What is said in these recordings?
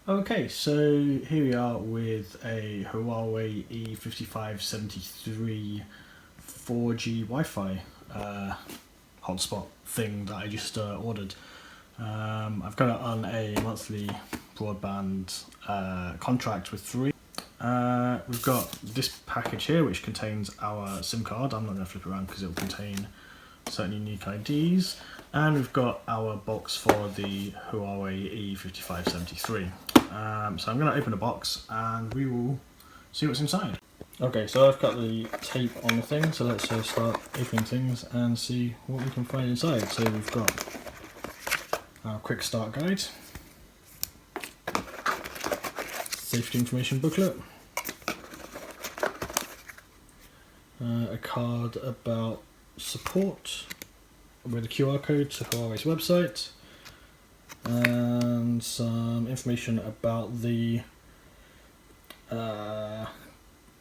Okay, so here we are with a Huawei E5573 4G Wi-Fi hotspot thing that I just ordered. I've got it on a monthly broadband contract with 3. We've got this package here which contains our SIM card. I'm not going to flip it around because it will contain certain unique IDs. And we've got our box for the Huawei E5573. So I'm going to open the box and we will see what's inside. Okay, so I've got the tape on the thing, so let's start opening things and see what we can find inside. So we've got our quick start guide, safety information booklet, a card about support with a QR code to Huawei's website, and some information about the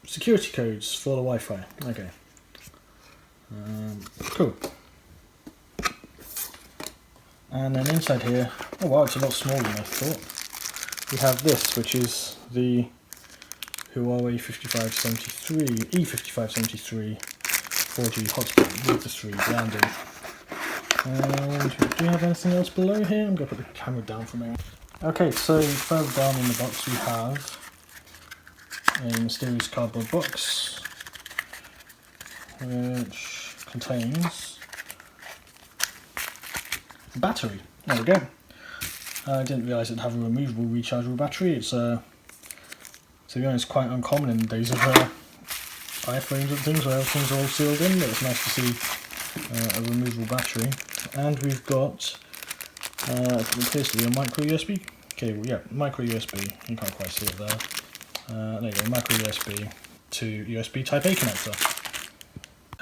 security codes for the Wi-Fi. Okay, cool. And then inside here, oh wow, it's a lot smaller than I thought. We have this, which is the Huawei E5573 4G hotspot with the 3 branding. And do you have anything else below here? I'm going to put the camera down for a moment. Okay, so further down in the box we have a mysterious cardboard box which contains a battery. There we go. I didn't realise it'd have a removable rechargeable battery. It's to be honest, quite uncommon in the days of iPhones and things where everything's all sealed in, but it's nice to see a removable battery. And we've got it appears to be a micro USB cable. Yeah, micro USB. You can't quite see it there. There you go, micro USB to USB Type A connector.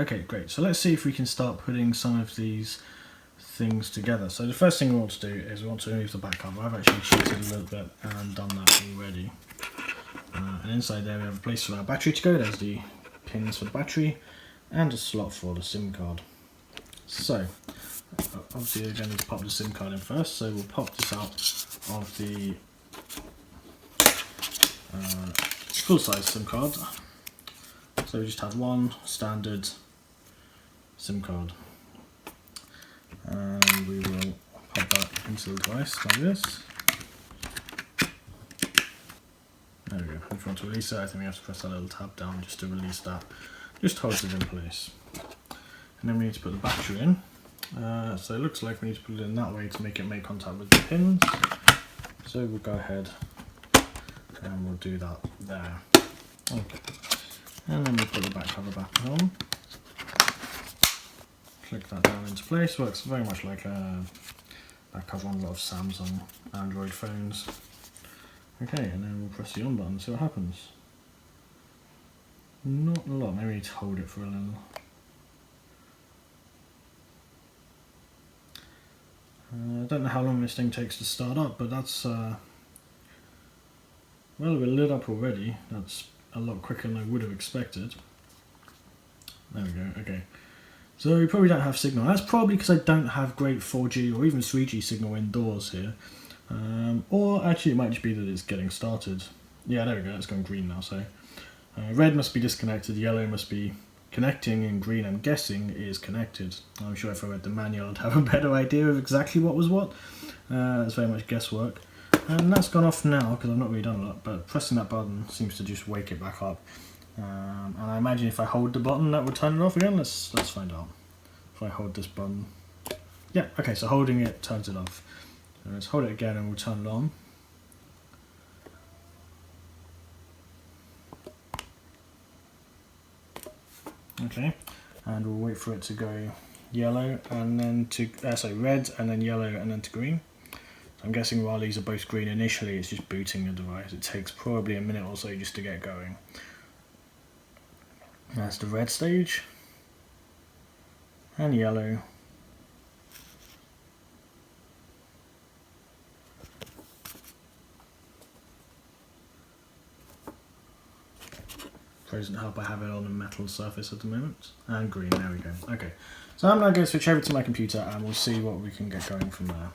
Okay, great. So let's see if we can start putting some of these things together. So the first thing we want to do is we want to remove the back cover. I've actually cheated a little bit and done that already. And inside there we have a place for our battery to go. There's the pins for the battery and a slot for the SIM card. So obviously we're going to need to pop the SIM card in first, so we'll pop this out of the full-size SIM card. So we just have one standard SIM card, and we will pop that into the device like this. There we go. If you want to release it, I think we have to press that little tab down just to release that. Just holds it in place. And then we need to put the battery in. So it looks like we need to put it in that way to make it make contact with the pins. So we'll go ahead and we'll do that there. Okay. And then we'll put the back cover back on. Click that down into place. Works very much like a back cover on a lot of Samsung Android phones. Okay, and then we'll press the on button and see what happens. Not a lot, maybe we need to hold it for a little. I don't know how long this thing takes to start up, but that's, well, we're lit up already. That's a lot quicker than I would have expected. There we go, okay. So we probably don't have signal. That's probably because I don't have great 4G or even 3G signal indoors here. Or actually it might just be that it's getting started. Yeah, there we go, it's gone green now, so. Red must be disconnected, yellow must be connecting, and green, I'm guessing, is connected. I'm sure if I read the manual I'd have a better idea of exactly what was what. It's very much guesswork. And that's gone off now because I've not really done a lot, but pressing that button seems to just wake it back up. And I imagine if I hold the button that would turn it off again. Let's find out. If I hold this button. Yeah, okay, so holding it turns it off. So let's hold it again and we'll turn it on. Okay, and we'll wait for it to go yellow and then to, red and then yellow and then to green. So I'm guessing while these are both green initially, it's just booting the device. It takes probably a minute or so just to get going. That's the red stage, and yellow. Doesn't help I have it on a metal surface at the moment. And green, there we go. Okay, so I'm now going to switch over to my computer and we'll see what we can get going from there.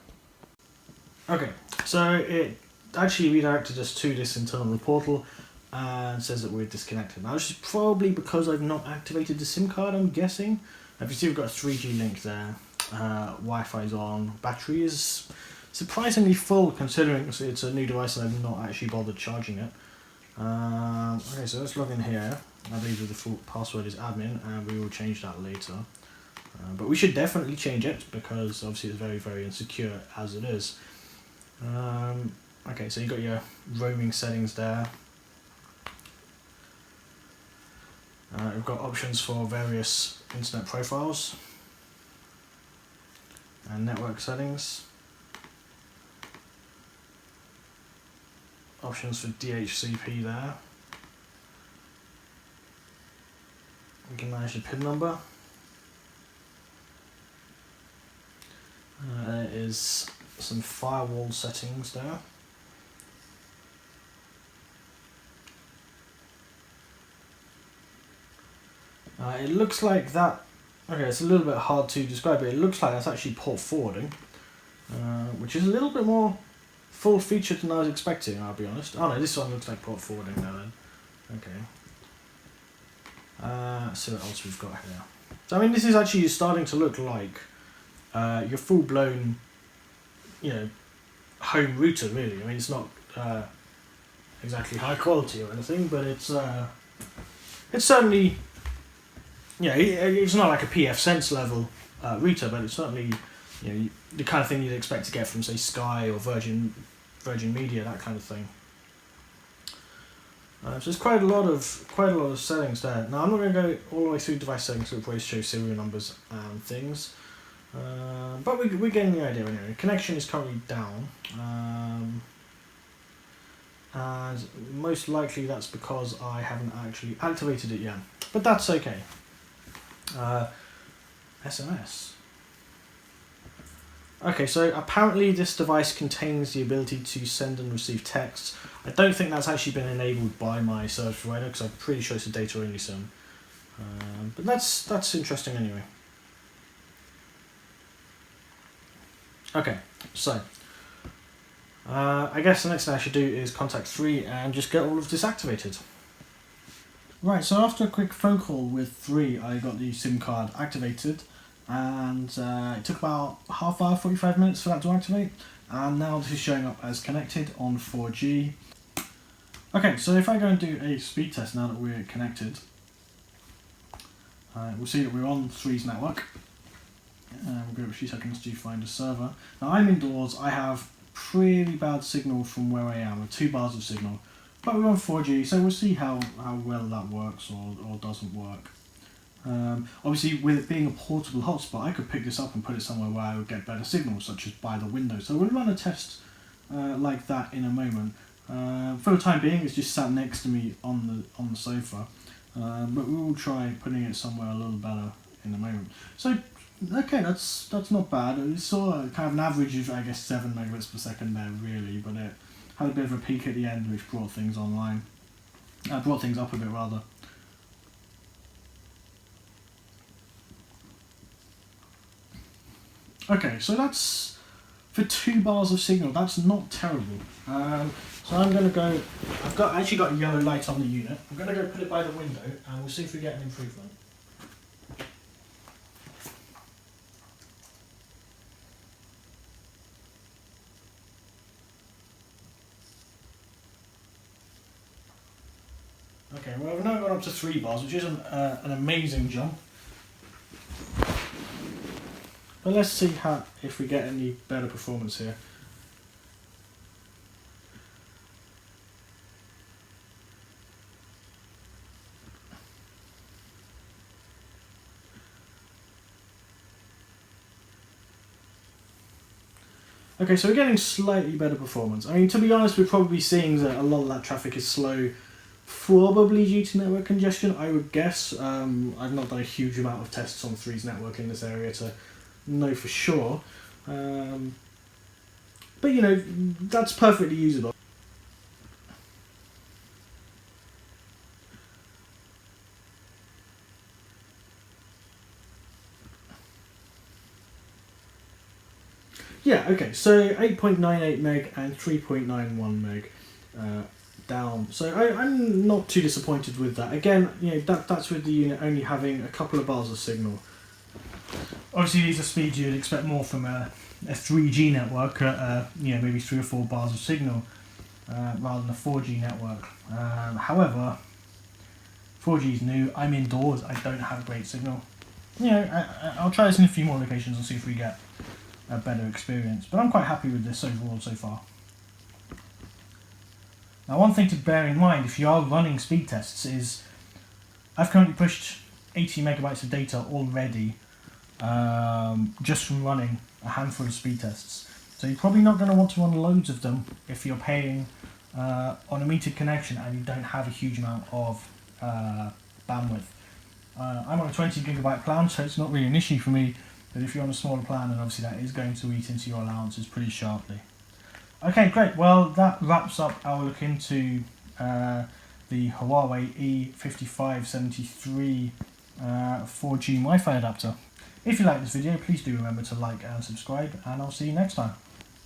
Okay, so it actually redirected us to this internal portal and says that we're disconnected. Now this is probably because I've not activated the SIM card, I'm guessing. If you see, we've got a 3G link there, Wi-Fi's on, battery is surprisingly full considering it's a new device and I've not actually bothered charging it. Okay, so let's log in here. I believe the default password is admin and we will change that later. But we should definitely change it because obviously it's very, very insecure as it is. Okay, so you've got your roaming settings there. We've got options for various internet profiles and network settings. Options for DHCP there. You can manage the PIN number. There is some firewall settings there. It looks like that, okay, it's a little bit hard to describe, but it looks like that's actually port forwarding, which is a little bit more full featured than I was expecting, I'll be honest. Oh no, this one looks like port forwarding now then. Okay. See what else we've got here. So I mean, this is actually starting to look like your full-blown, you know, home router really. I mean, it's not exactly high quality or anything, but it's certainly, yeah, it's not like a PF Sense level router, but it's certainly, you know, the kind of thing you'd expect to get from, say, Sky or Virgin Media, that kind of thing. So there's quite a lot of settings there. Now I'm not going to go all the way through device settings, so it always show serial numbers and things. But we're getting the idea anyway. Connection is currently down, and most likely that's because I haven't actually activated it yet. But that's okay. SMS. Okay, so apparently this device contains the ability to send and receive texts. I don't think that's actually been enabled by my service provider because I'm pretty sure it's a data only SIM. But that's interesting anyway. Okay, so I guess the next thing I should do is contact 3 and just get all of this activated. Right, so after a quick phone call with 3, I got the SIM card activated, and it took about half hour, 45 minutes for that to activate, and now this is showing up as connected on 4G. Okay, so if I go and do a speed test now that we're connected, we'll see that we're on 3's network. We'll give it a few seconds to find a server. Now I'm indoors, I have pretty bad signal from where I am, with 2 bars of signal. But we're on 4G, so we'll see how well that works or doesn't work. Obviously, with it being a portable hotspot, I could pick this up and put it somewhere where I would get better signal, such as by the window. So we'll run a test like that in a moment. For the time being, it's just sat next to me on the sofa. But we will try putting it somewhere a little better in a moment. So, okay, that's not bad. We saw kind of an average of, I guess, 7 megabits per second there, really, but it had a bit of a peak at the end, which brought things online. Brought things up a bit, rather. Okay, so that's for 2 bars of signal. That's not terrible. So I'm going to go. I've actually got a yellow light on the unit. I'm going to go put it by the window, and we'll see if we get an improvement. Okay, well, we've now gone up to 3 bars, which is an amazing jump. But let's see if we get any better performance here. Okay, so we're getting slightly better performance. I mean, to be honest, we're probably seeing that a lot of that traffic is slow, probably due to network congestion, I would guess. I've not done a huge amount of tests on 3's network in this area to know for sure. But, you know, that's perfectly usable. Yeah, okay, so 8.98 meg and 3.91 meg down. So I'm not too disappointed with that. Again, you know, that's with the unit only having a couple of bars of signal. Obviously, these are speeds you'd expect more from a 3G network, you know, maybe 3 or 4 bars of signal rather than a 4G network. However, 4G is new. I'm indoors. I don't have great signal. You know, I'll try this in a few more locations and see if we get a better experience. But I'm quite happy with this overall so far. Now, one thing to bear in mind if you are running speed tests is I've currently pushed 80 megabytes of data already just from running a handful of speed tests. So you're probably not going to want to run loads of them if you're paying on a metered connection and you don't have a huge amount of bandwidth. I'm on a 20 gigabyte plan, so it's not really an issue for me, but if you're on a smaller plan, then obviously that is going to eat into your allowances pretty sharply. Okay, great. Well, that wraps up our look into the Huawei E5573 4G Wi-Fi adapter. If you like this video, please do remember to like and subscribe, and I'll see you next time.